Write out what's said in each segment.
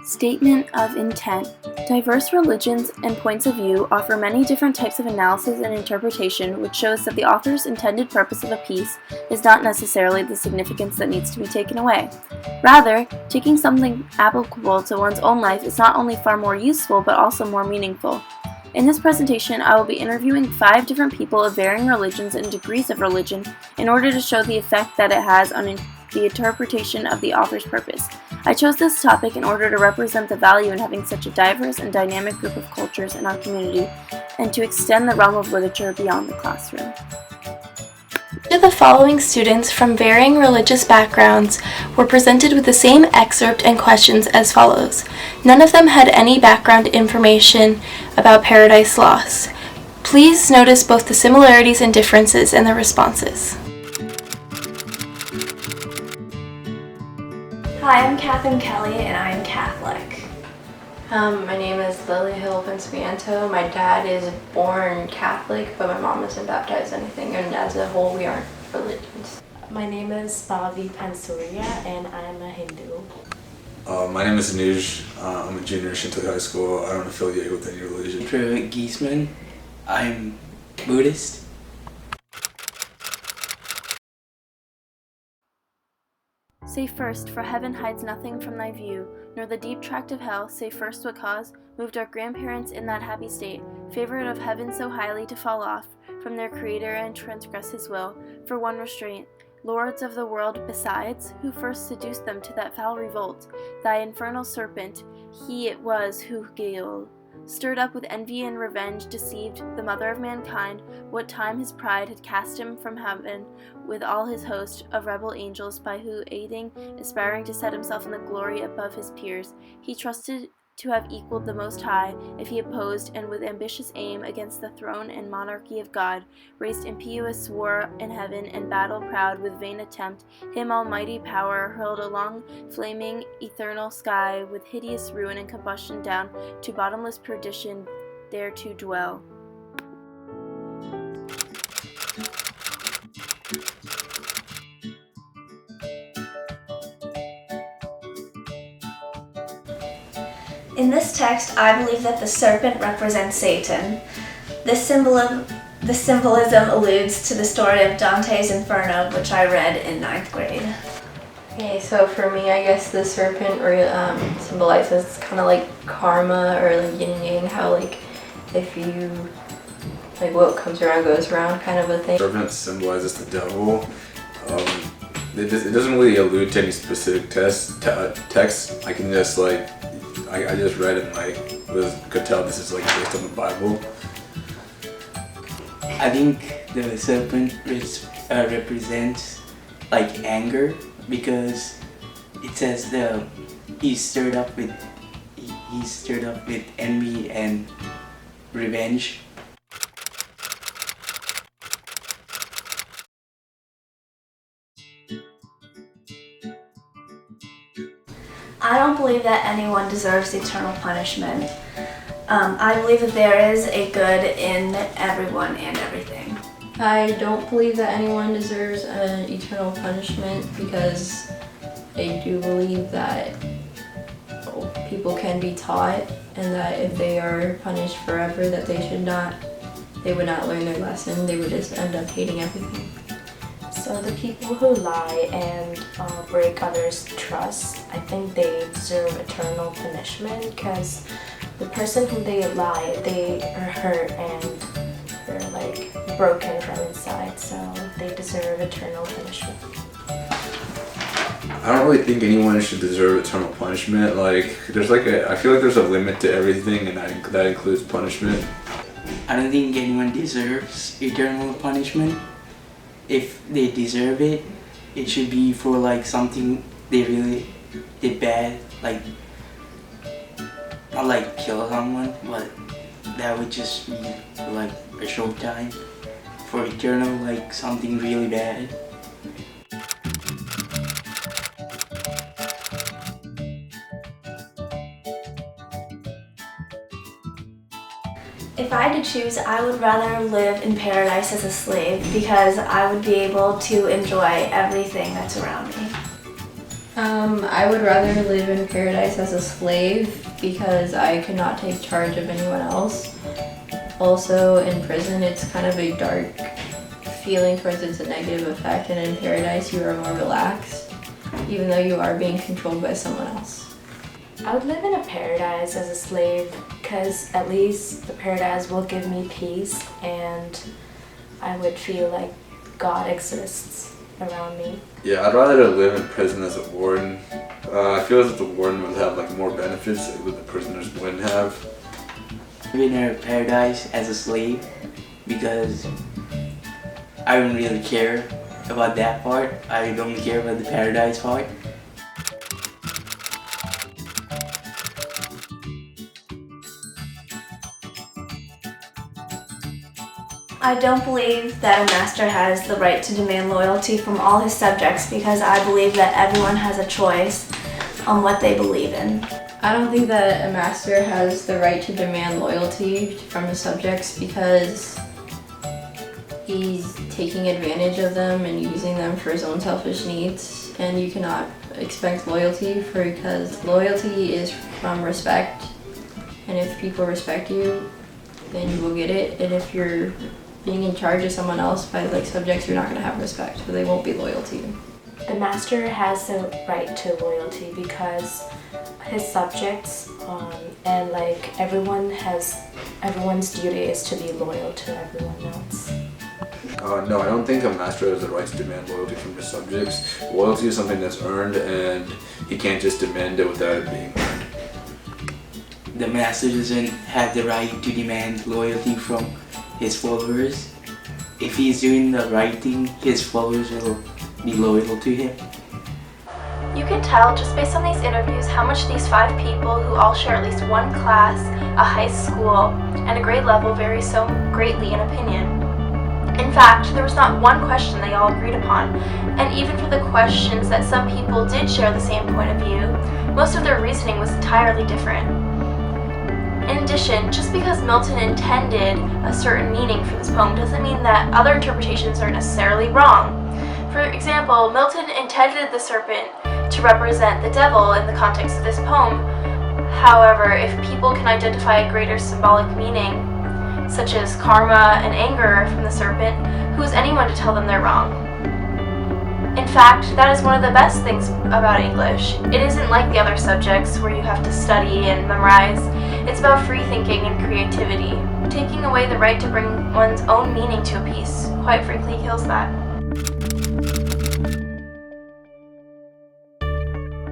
Statement of intent. Diverse religions and points of view offer many different types of analysis and interpretation, which shows that the author's intended purpose of a piece is not necessarily the significance that needs to be taken away. Rather, taking something applicable to one's own life is not only far more useful, but also more meaningful. In this presentation, I will be interviewing 5 different people of varying religions and degrees of religion in order to show the effect that it has on the interpretation of the author's purpose. I chose this topic in order to represent the value in having such a diverse and dynamic group of cultures in our community, and to extend the realm of literature beyond the classroom. The following students from varying religious backgrounds were presented with the same excerpt and questions as follows. None of them had any background information about Paradise Lost. Please notice both the similarities and differences in the responses. Hi, I'm Catherine Kelly, and I am Catholic. My name is Lily Hill Pincipiento. My dad is born Catholic, but my mom isn't baptized anything, and as a whole, we aren't religions. My name is Pavi Pansuria, and I'm a Hindu. My name is Anuj. I'm a junior at Shinto High School. I don't affiliate with any religion. Drew Giesman. I'm Buddhist. Say first, for heaven hides nothing from thy view, nor the deep tract of hell. Say first what cause moved our grandparents in that happy state, favourite of heaven so highly to fall off from their Creator and transgress his will, for one restraint. Lords of the world besides, who first seduced them to that foul revolt? Thy infernal serpent, he it was who guiled. Stirred up with envy and revenge, deceived the mother of mankind, what time his pride had cast him from heaven with all his host of rebel angels, by who aiding, aspiring to set himself in the glory above his peers, he trusted to have equaled the Most High, if he opposed, and with ambitious aim against the throne and monarchy of God, raised impetuous war in heaven, and battle proud with vain attempt, him almighty power hurled along flaming eternal sky, with hideous ruin and combustion down to bottomless perdition, there to dwell. In this text, I believe that the serpent represents Satan. This symbolism alludes to the story of Dante's Inferno, which I read in 9th grade. Okay, so for me, I guess the serpent symbolizes kind of like karma or like yin and yang, how like if you, like what comes around goes around kind of a thing. Serpent symbolizes the devil. It doesn't really allude to any specific text. I can just like, I just read it and could tell this is like based on the Bible. I think the serpent represents like anger, because it says he's stirred up with envy and revenge. I don't believe that anyone deserves eternal punishment. I believe that there is a good in everyone and everything. I don't believe that anyone deserves an eternal punishment, because I do believe that people can be taught, and that if they are punished forever, that they would not learn their lesson. They would just end up hating everything. So the people who lie and break others' trust, I think they deserve eternal punishment, because the person who they lie, they are hurt and they're like broken from inside, so they deserve eternal punishment. I don't really think anyone should deserve eternal punishment. I feel like there's a limit to everything, and that includes punishment. I don't think anyone deserves eternal punishment. If they deserve it, it should be for like something they really did bad, like not like kill someone, but that would just be like a short time. For eternal, like something really bad. If I had to choose, I would rather live in paradise as a slave because I would be able to enjoy everything that's around me. I would rather live in paradise as a slave because I could not take charge of anyone else. Also, in prison, it's kind of a dark feeling towards it's a negative effect, and in paradise, you are more relaxed, even though you are being controlled by someone else. I would live in a paradise as a slave because at least the paradise will give me peace and I would feel like God exists around me. Yeah, I'd rather live in prison as a warden. I feel as if the warden would have like more benefits that the prisoners wouldn't have. Live in a paradise as a slave because I don't really care about that part. I don't care about the paradise part. I don't believe that a master has the right to demand loyalty from all his subjects because I believe that everyone has a choice on what they believe in. I don't think that a master has the right to demand loyalty from his subjects because he's taking advantage of them and using them for his own selfish needs, and you cannot expect loyalty because loyalty is from respect, and if people respect you, then you will get it, and if you're being in charge of someone else by like subjects, you're not going to have respect, so they won't be loyal to you. The master has the right to loyalty because his subjects and like everyone's duty is to be loyal to everyone else. No, I don't think a master has the right to demand loyalty from his subjects. Loyalty is something that's earned, and he can't just demand it without it being earned. The master doesn't have the right to demand loyalty from his followers. If he's doing the right thing, his followers will be loyal to him. You can tell just based on these interviews how much these 5 people who all share at least one class, a high school, and a grade level vary so greatly in opinion. In fact, there was not one question they all agreed upon, and even for the questions that some people did share the same point of view, most of their reasoning was entirely different. In addition, just because Milton intended a certain meaning for this poem doesn't mean that other interpretations are necessarily wrong. For example, Milton intended the serpent to represent the devil in the context of this poem. However, if people can identify a greater symbolic meaning, such as karma and anger from the serpent, who is anyone to tell them they're wrong? In fact, that is one of the best things about English. It isn't like the other subjects where you have to study and memorize. It's about free thinking and creativity. Taking away the right to bring one's own meaning to a piece, quite frankly, kills that.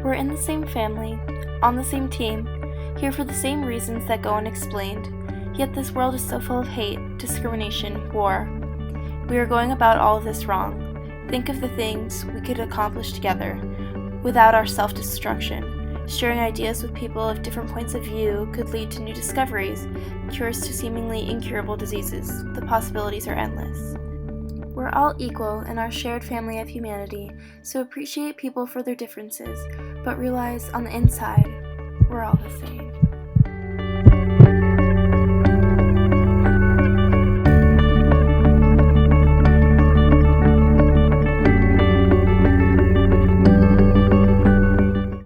We're in the same family, on the same team, here for the same reasons that go unexplained. Yet this world is so full of hate, discrimination, war. We are going about all of this wrong. Think of the things we could accomplish together without our self-destruction. Sharing ideas with people of different points of view could lead to new discoveries, cures to seemingly incurable diseases. The possibilities are endless. We're all equal in our shared family of humanity, so appreciate people for their differences, but realize on the inside, we're all the same.